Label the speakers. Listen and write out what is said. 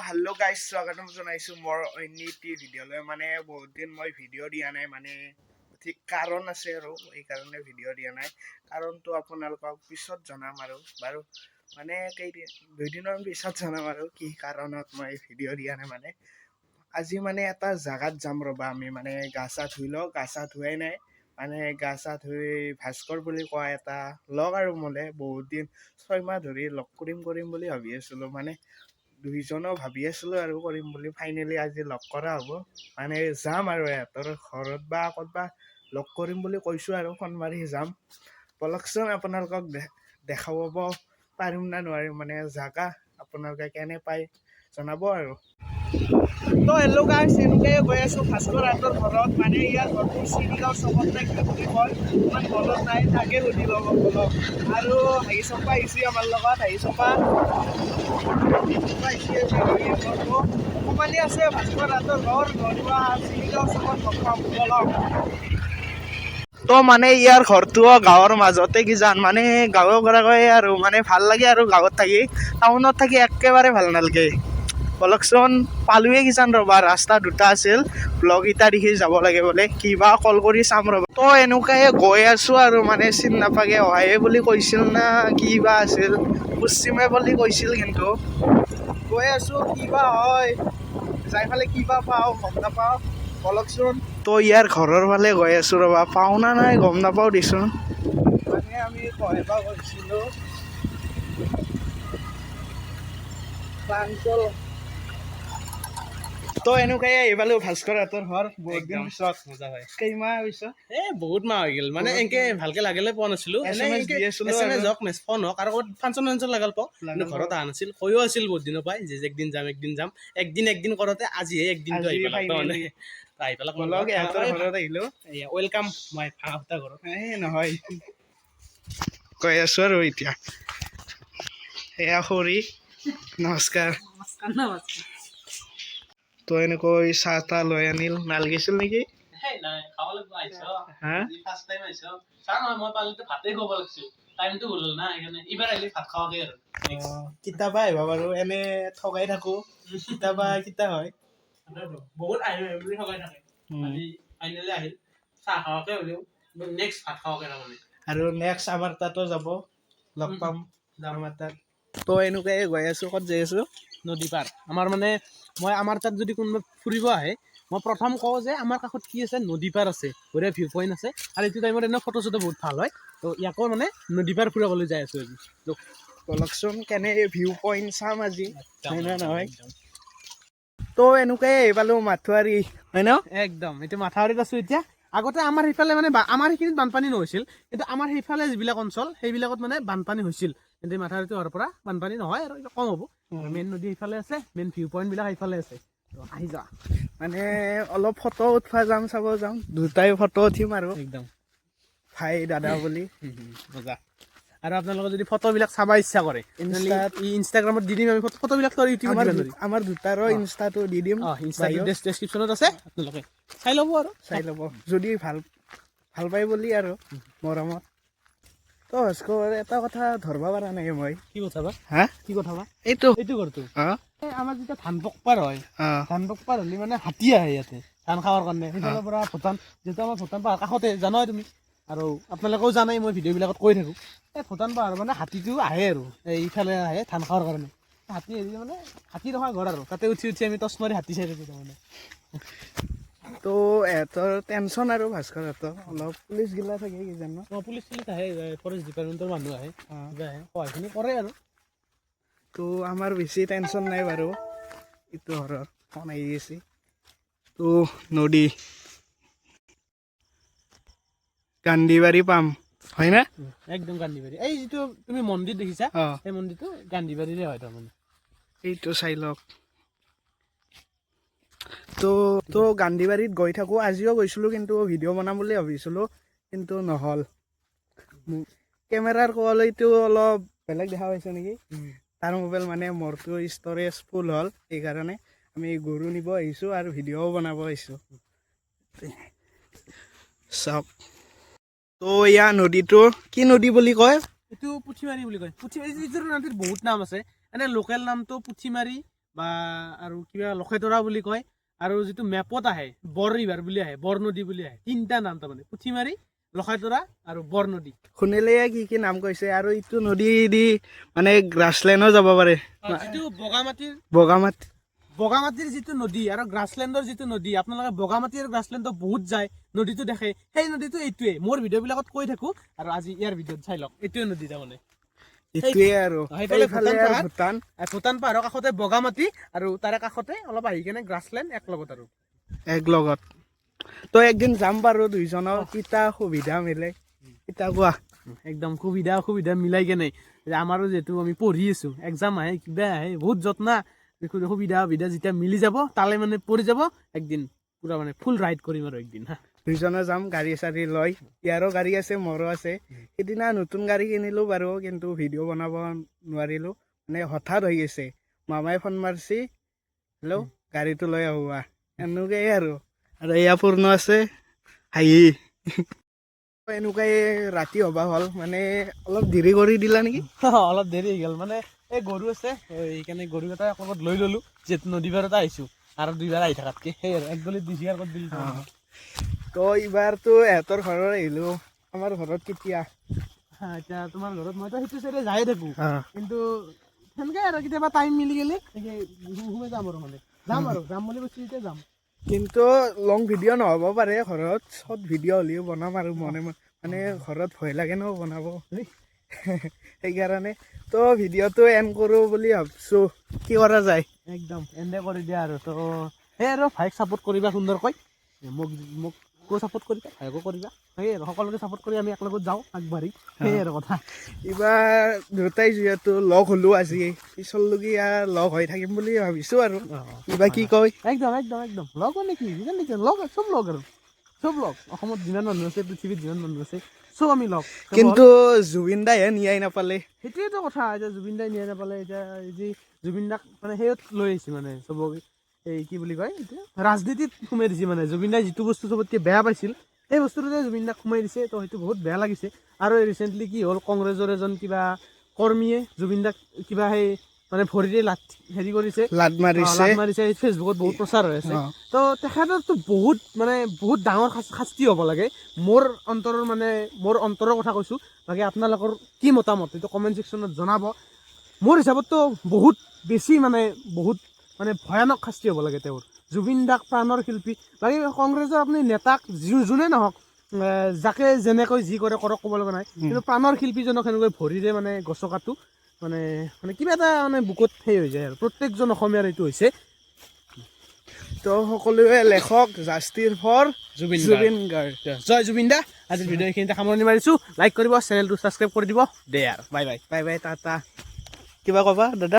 Speaker 1: hello guys स्वागतम जनाइছো মোৰ অন্যটি ভিডিঅ'লৈ মানে বহুত দিন মই ভিডিঅ' দিয়া নাই মানে ঠিক কাৰণ আছে আৰু এই কাৰণে ভিডিঅ' দিয়া নাই কাৰণটো আপোনালোকক পিছত জনাম আৰু বাৰু মানে দুইদিনৰ পিছত জনাম আৰু কি কাৰণত মই ভিডিঅ' দিয়া নাই মানে আজি মানে এটা জাগাত যাম ৰবা আমি মানে গা চা ধুই লওঁ গা চা ধুৱাই নাই মানে গা চা ধুই ভাস্কৰ বুলি কোৱা এটা লগ আৰু মোলে বহুত দিন 6 মাহ ধৰি লগ কৰিম বুলি ভাবি আছিলোঁ মানে দুইজনো ভাবি আছিলোঁ আৰু কৰিম বুলি ফাইনেলি আজি লগ কৰা হ'ব মানে যাম আৰু ইহঁতৰ ঘৰত বা ক'তবা লগ কৰিম বুলি কৈছোঁ আৰু ফোন মাৰি যাম বলকচোন আপোনালোকক দেখাব পাৰিম না নোৱাৰিম মানে জাগা আপোনালোকে কেনে পায় জনাব আৰু তো হেল্ল' গাইছ এনেকৈ গৈ আছোঁ ভাস্কৰ হাতৰ ঘৰত মানে ইয়াৰ ঘৰটো চিৰিগাঁও চকত নে কি বুলি কয় ইমান মনত নাই তাকে সুধি ল'ব বলক আৰু হাঁহি চম্পা আহিছে আমাৰ লগত হাঁহি চম্পা অকমানি আছে ভাস্কৰ হাতৰ ঘৰ ঘৰুৱা চিৰিগাঁও চকত লগ পাম বলক তো মানে ইয়াৰ ঘৰটো গাঁৱৰ মাজতে কিজান মানে গাঁৱৰ গৰাকৈ আৰু মানে ভাল লাগে আৰু গাঁৱত থাকি টাউনত থাকি একেবাৰে ভাল নালাগে বলকচোন পালোৱে কিজান ৰ'বা ৰাস্তা দুটা আছিল ব্লগ এটা দেখি যাব লাগে বোলে কিবা কল কৰি চাম ৰ'বা তো এনেকুৱাই গৈ আছোঁ আৰু মানে চিন নাপাকে অহায়ে বুলি কৈছিল না কিবা আছিল পশ্চিমে বুলি কৈছিল কিন্তু গৈ আছোঁ কিবা হয় যাই ফালে কিবা পাওঁ গম নাপাওঁ বলকচোন তো ইয়াৰ ঘৰৰ ফালে গৈ আছোঁ ৰ'বা পাওঁ না নাই গম নাপাওঁ দেচোন মানে আমি কহিব গৈছিলোঁ প্ৰাঞ্চল তো এনেকুৱাই আহিবালো ভাস্কৰ হাতৰ ঘৰ বহুত দিন পিছত
Speaker 2: মজা হয়
Speaker 1: কেইমাহ পিছত
Speaker 2: বহুত মাহ হৈ গ'ল মানে এনেকে ভালকে লাগিলে পোৱা নাছিলো
Speaker 1: SMS দি আছিলো
Speaker 2: SMS হওক ফোন হওক আৰু ফাংচন লাগাল পাওঁ কিন্তু ঘৰত অহা নাছিল কৈও আছিল বহুত দিনৰ পৰাই যে একদিন যাম একদিন কৰোঁতে আজিহে একদিনটো আহি পেলাক মানে আহি পেলাক
Speaker 1: বলক ইহঁতৰ ঘৰত আহিলো
Speaker 2: ৱেলকাম মই ভাঙা ঘৰত
Speaker 1: নহয় কৈ আছোঁ আৰু এতিয়া এয়া খৰি নমস্কাৰ তো এনেকৈ চাহ তাহ লৈ আনিল নালগিছিল নেকি হা কিতাবা আহিবা বাৰু এনে ঠগাই থাকো কিতাবা কিতা হয়
Speaker 2: বহুত বুলি ঠগাই থাকে আহিল চাহ খাওঁকে হ'লেও নেক্সট ভাত খাওঁকে তাৰমানে
Speaker 1: আৰু নেক্সট আমাৰ তাতো যাব লগ পাম আমাৰ তাত তো এনেকুৱাই গৈ আছোঁ ক'ত যাই আছোঁ
Speaker 2: নদী পাৰ আমাৰ মানে মই আমাৰ তাত যদি কোনোবা ফুৰিব আহে মই প্ৰথম কওঁ যে আমাৰ কাষত কি আছে নদী পাৰ আছে বঢ়িয়া ভিউ পইণ্ট আছে আৰু এইটো টাইমত এনেও ফটো চটো বহুত ভাল হয় তো ইয়াকো মানে নদী পাৰ ফুৰাবলৈ যাই আছোঁ আজি
Speaker 1: বলকচোন কেনে ভিউ পইণ্ট চাম আজি হয় নে নহয় তো এনেকুৱাই আহিপালো মাথুৱাৰী হয় ন
Speaker 2: একদম এতিয়া মাথাউৰিত আছোঁ এতিয়া আগতে আমাৰ সেইফালে মানে আমাৰ সেইখিনিত বানপানী নহৈছিল কিন্তু আমাৰ সেইফালে যিবিলাক অঞ্চল সেইবিলাকত মানে বানপানী হৈছিল কিন্তু মাথাউৰিটো হোৱাৰ পৰা বানপানী নহয় আৰু কম হ'ব মেইন নদী সেইফালে আছে মেইন ভিউ পইণ্টবিলাক সেইফালে আছে আহি যা
Speaker 1: মানে অলপ ফটো উঠোৱা যাম চাব যাম দুটাই ফটো উঠিম আৰু
Speaker 2: একদম
Speaker 1: ভাই দাদা বুলি
Speaker 2: মজা আৰু আপোনালোকে যদি ফটোবিলাক চাব ইচ্ছা কৰে ইনষ্টাগ্ৰামত দি দিম আমি ফটোবিলাক
Speaker 1: আমাৰ দুটাৰো ইনষ্টাটো দি দিম
Speaker 2: ডেছক্ৰিপশ্যনত আছে আপোনালোকে চাই ল'ব
Speaker 1: যদি ভাল পাই বুলি আৰু মৰমত তো এটা কথা ধৰিব পৰা নাই মই
Speaker 2: কি কথা বা
Speaker 1: হা
Speaker 2: কি কথা বা
Speaker 1: এইটো
Speaker 2: ঘৰটো আমাৰ যেতিয়া ধান পকপাৰ হয় ধান পকপাৰ হ'লে মানে হাতী আহে ইয়াতে ধান খাবৰ কাৰণে সেইফালৰ পৰা ভূটান যিহেতু আমাৰ ভূটান পাহাৰ কাষতে জানাই তুমি আৰু আপোনালোকেও জানাই মই ভিডিঅ'বিলাকত কৈ থাকোঁ এই ভূটান পাহাৰ মানে হাতীটো আহে আৰু এইফালে আহে ধান খাবৰ কাৰণে হাতী আহিলে মানে হাতী নহয় ঘৰ আৰু তাতে উঠি আমি টচ মাৰি হাতী চাই থাকোঁ তাৰমানে
Speaker 1: তো এহঁতৰ টেনশ্যন আৰু ভাস্কৰহঁতৰ অলপ পুলিচ গিলা থাকে কিজানো
Speaker 2: পুলিচ আহে ফৰেষ্ট ডিপাৰ্টমেণ্টৰ মানুহ আহে সহায়খিনি কৰে আৰু
Speaker 1: তো আমাৰ বেছি টেনশ্যন নাই বাৰু এইটো ঘৰৰ ফোন আহি আছে তো নদী গান্ধীবাৰী পাম হয় না
Speaker 2: একদম গান্ধীবাৰী এই যিটো তুমি মন্দিৰ দেখিছা সেই মন্দিৰটো গান্ধীবাৰীৰে হয় তাৰমানে
Speaker 1: এইটো চাই লওক তো গান্ধীবাৰীত গৈ থাকোঁ আজিও গৈছিলোঁ কিন্তু ভিডিঅ' বনাম বুলি ভাবিছিলোঁ কিন্তু নহ'ল কেমেৰাৰ কোৱালিটিটো অলপ বেলেগ দেখা পাইছে নেকি তাৰ মোবাইল মানে মোৰটো ষ্ট'ৰেজ ফুল হ'ল সেইকাৰণে আমি গৰু নিব আহিছোঁ আৰু ভিডিঅ'ও বনাব আহিছোঁ চাওক তো এয়া নদীটো কি নদী বুলি কয়
Speaker 2: এইটো পুঠিমাৰী বুলি কয় পুঠিমাৰী নদীৰ বহুত নাম আছে এনে লোকেল নামটো পুঠিমাৰী বা আৰু কিবা লখেতৰা বুলি কয় আৰু যিটো মেপত আহে বৰ ৰিভাৰ বুলি আহে বৰ নদী বুলি আহে 3টা নাম তাৰমানে পুঠিমাৰি লখেতৰা আৰু বৰ নদী
Speaker 1: শুনিলে কি নাম কৈছে আৰু ইটো নদী দি মানে গ্ৰাছলেণ্ডো যাব পাৰে
Speaker 2: যিটো বগামাটিৰ
Speaker 1: বগামাটি
Speaker 2: যিটো নদী আৰু গ্ৰাছলেণ্ডৰ যিটো নদী আপোনালোকে বগামাটি আৰু গ্ৰাছলেণ্ডত বহুত যায় নদীটো দেখে সেই নদীটো এইটোৱে মোৰ ভিডিঅ' বিলাকত কৈ থাকো আৰু আজি ইয়াৰ ভিডিঅ'ত চাই লওক এইটোৱে নদী তাৰমানে
Speaker 1: এইটোৱে আৰু
Speaker 2: সেইফালে
Speaker 1: ভূটান
Speaker 2: ভূটান পাহাৰৰ কাষতে বগামাটি আৰু তাৰে কাষতে অলপ আহি কেনে গ্ৰাছলেণ্ড এক লগত আৰু
Speaker 1: এক লগত তো একদিন যাম বাৰু দুইজনৰ কিতা সুবিধা মিলে কিতা কোৱা
Speaker 2: একদম সুবিধা মিলাই কেনে আমাৰো যিহেতু আমি পঢ়ি আছো এক্সাম আহে কিবা আহে বহুত যত্ন সুবিধা যেতিয়া মিলি যাব তালে মানে পৰি যাব একদিন পুৰা মানে ফুল ৰাইড কৰিম আৰু একদিন হা
Speaker 1: দুইজনে যাম গাড়ী চাড়ী লৈ ইয়াৰো গাড়ী আছে মোৰো আছে সিদিনা নতুন গাড়ী কিনিলো বাৰু কিন্তু ভিডিঅ' বনাব নোৱাৰিলো মানে হঠাৎ হৈ গৈছে মামাই ফোন মাৰছি হেল্ল' গাড়ীটো লৈ আহোৱা এনেকুৱাই আৰু এয়া পূৰ্ণ আছে হাঁহি এনেকুৱাই ৰাতি হবা হ'ল মানে অলপ দেৰি কৰি দিলা নেকি
Speaker 2: অলপ দেৰি হৈ গ'ল মানে এই গৰু আছে সেইকাৰণে গৰু এটা লগত লৈ ললো যিহেতু নদী পাৰত আহিছো আৰু দুইবাৰ আহি থাকাতকে সেই আৰু এক গলিত 2 কৰি দিলো
Speaker 1: তো এইবাৰতো এহঁতৰ ঘৰত আহিলো আমাৰ ঘৰত কেতিয়া
Speaker 2: এতিয়া তোমাৰ ঘৰত মইতো সেইটো চাইডে যাই থাকো কিন্তু সেনেকে আৰু কেতিয়াবা টাইম মিলি গেলি সোমাই যাম আৰু মানে যাম বুলি কৈছো এতিয়া যাম
Speaker 1: কিন্তু লং ভিডিঅ' নহ'ব পাৰে ঘৰত চব ভিডিঅ' হ'লেও বনাম আৰু মনে মানে ঘৰত ভয় লাগে ন বনাব সেইকাৰণে তো ভিডিঅ'টো এণ্ড কৰোঁ বুলি ভাবিছোঁ কি কৰা যায়
Speaker 2: একদম এণ্ডে কৰি দিয়া আৰু তো সেই আৰু ভাইক ছাপোৰ্ট কৰিবা সুন্দৰকৈ মোকো ছাপোৰ্ট কৰিবা ভাইকো কৰিবা সেই আৰু সকলোকে ছাপোৰ্ট কৰি আমি একেলগত যাওঁ আগবাঢ়ি সেই আৰু কথা
Speaker 1: এইবাৰ দুটাই যিহেতু লগ হ'লো আজি পিছলৈকে লগ হৈ থাকিম বুলি ভাবিছোঁ আৰু কিবা কি কয়
Speaker 2: একদম লগ মানে কি লগ চব লগ আৰু চব লগ অসমত যিমান মানুহ আছে পৃথিৱীত যিমান মানুহ আছে চব আমি লগ
Speaker 1: কিন্তু জুবিন দাইহে নিয়াই নাপালে
Speaker 2: সেইটোৱেতো কথা এতিয়া জুবিন দাই নিয়াই নাপালে এতিয়া যি জুবিন দাক মানে সেইত লৈ আহিছে মানে চবকে এই কি বুলি কয় এতিয়া ৰাজনীতিত সোমাই দিছে মানে জুবিন দাই যিটো বস্তু চবতকৈ বেয়া পাইছিল সেই বস্তুটোতে জুবিন দাক সোমাই দিছে তো সেইটো বহুত বেয়া লাগিছে আৰু ৰিচেণ্টলি কি হ'ল কংগ্ৰেছৰ এজন কিবা কৰ্মীয়ে জুবিন দাক কিবা সেই মানে ভৰিৰে হেৰি কৰিছে লাত মাৰিছে ফেচবুকত বহুত প্ৰচাৰ হৈ আছে তো তেখেতৰতো বহুত ডাঙৰ শাস্তি হ'ব লাগে মোৰ অন্তৰৰ কথা কৈছোঁ বাকী আপোনালোকৰ কি মতামত এইটো কমেণ্ট ছেকশ্যনত জনাব মোৰ হিচাপততো বহুত বেছি বহুত ভয়ানক শাস্তি হ'ব লাগে তেওঁৰ জুবিন দাক প্ৰাণৰ শিল্পী বাকী কংগ্ৰেছৰ আপুনি নেতাক যোনে নহওক যাকে যেনেকৈ যি কৰে কৰক ক'ব লগা নাই কিন্তু প্ৰাণৰ শিল্পীজনক সেনেকৈ ভৰিৰে গছকাটো মানে কিবা এটা বুকুত সেই হৈ যায় আৰু প্ৰত্যেকজন অসমীয়াৰ এইটো হৈছে
Speaker 1: তো সকলোৱে লেখক জাষ্টিৰ ফৰ জুবিন গাৰ্গ
Speaker 2: জয় জুবিন দা আজিৰ ভিডিঅ' এইখিনিতে সামৰণি মাৰিছোঁ লাইক কৰিব চেনেলটো ছাবস্ক্ৰাইব কৰি দিব দে আৰু বাই টাটা
Speaker 1: কিবা ক'বা দাদা